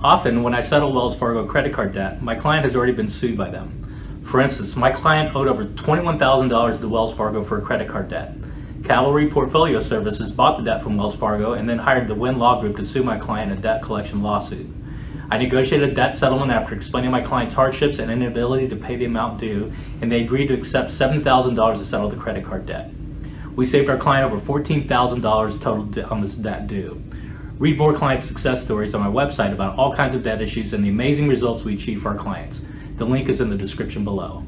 Often, when I settle Wells Fargo credit card debt, my client has already been sued by them. For instance, my client owed over $21,000 to Wells Fargo for a credit card debt. Cavalry Portfolio Services bought the debt from Wells Fargo and then hired the Wynn Law Group to sue my client in a debt collection lawsuit. I negotiated a debt settlement after explaining my client's hardships and inability to pay the amount due, and they agreed to accept $7,000 to settle the credit card debt. We saved our client over $14,000 total on this debt due. Read more client success stories on my website about all kinds of debt issues and the amazing results we achieve for our clients. The link is in the description below.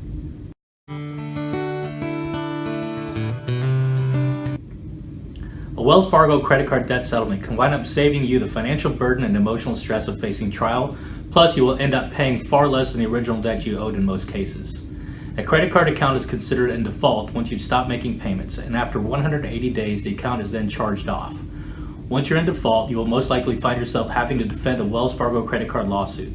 A Wells Fargo credit card debt settlement can wind up saving you the financial burden and emotional stress of facing trial, plus you will end up paying far less than the original debt you owed in most cases. A credit card account is considered in default once you've stopped making payments, and after 180 days the account is then charged off. Once you're in default, you will most likely find yourself having to defend a Wells Fargo credit card lawsuit.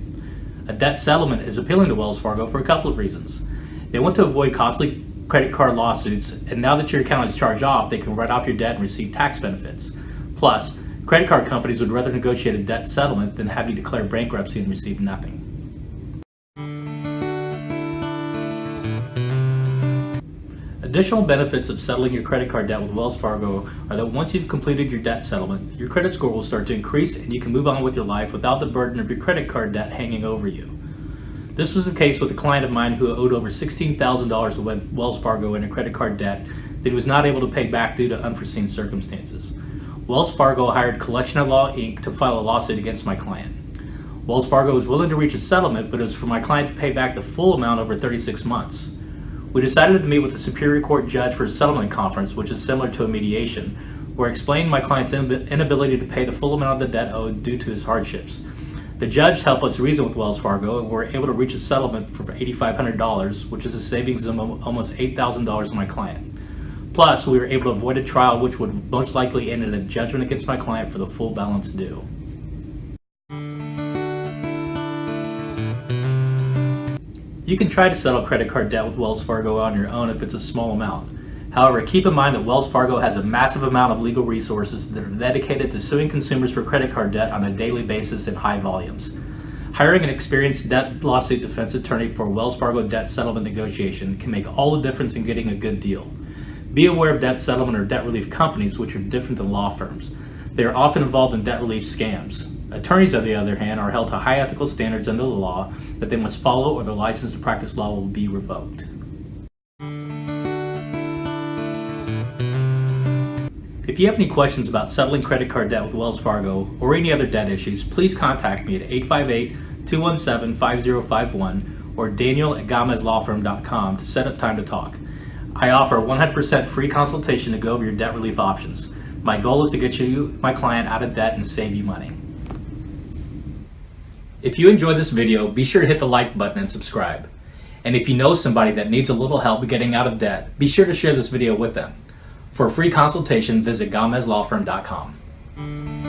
A debt settlement is appealing to Wells Fargo for a couple of reasons. They want to avoid costly credit card lawsuits, and now that your account is charged off, they can write off your debt and receive tax benefits. Plus, credit card companies would rather negotiate a debt settlement than have you declare bankruptcy and receive nothing. Additional benefits of settling your credit card debt with Wells Fargo are that once you've completed your debt settlement, your credit score will start to increase and you can move on with your life without the burden of your credit card debt hanging over you. This was the case with a client of mine who owed over $16,000 of Wells Fargo in a credit card debt that he was not able to pay back due to unforeseen circumstances. Wells Fargo hired Collection of Law Inc. to file a lawsuit against my client. Wells Fargo was willing to reach a settlement, but it was for my client to pay back the full amount over 36 months. We decided to meet with a Superior Court judge for a settlement conference, which is similar to a mediation, where I explained my client's inability to pay the full amount of the debt owed due to his hardships. The judge helped us reason with Wells Fargo, and we were able to reach a settlement for $8,500, which is a savings of almost $8,000 on my client. Plus, we were able to avoid a trial which would most likely end in a judgment against my client for the full balance due. You can try to settle credit card debt with Wells Fargo on your own if it's a small amount. However, keep in mind that Wells Fargo has a massive amount of legal resources that are dedicated to suing consumers for credit card debt on a daily basis in high volumes. Hiring an experienced debt lawsuit defense attorney for a Wells Fargo debt settlement negotiation can make all the difference in getting a good deal. Be aware of debt settlement or debt relief companies, which are different than law firms. They are often involved in debt relief scams. Attorneys, on the other hand, are held to high ethical standards under the law that they must follow, or their license to practice law will be revoked. If you have any questions about settling credit card debt with Wells Fargo or any other debt issues, please contact me at 858-217-5051 or daniel@gamezlawfirm.com to set up time to talk. I offer a 100% free consultation to go over your debt relief options. My goal is to get you, my client, out of debt and save you money. If you enjoyed this video, be sure to hit the like button and subscribe. And if you know somebody that needs a little help getting out of debt, be sure to share this video with them. For a free consultation, visit gamezlawfirm.com.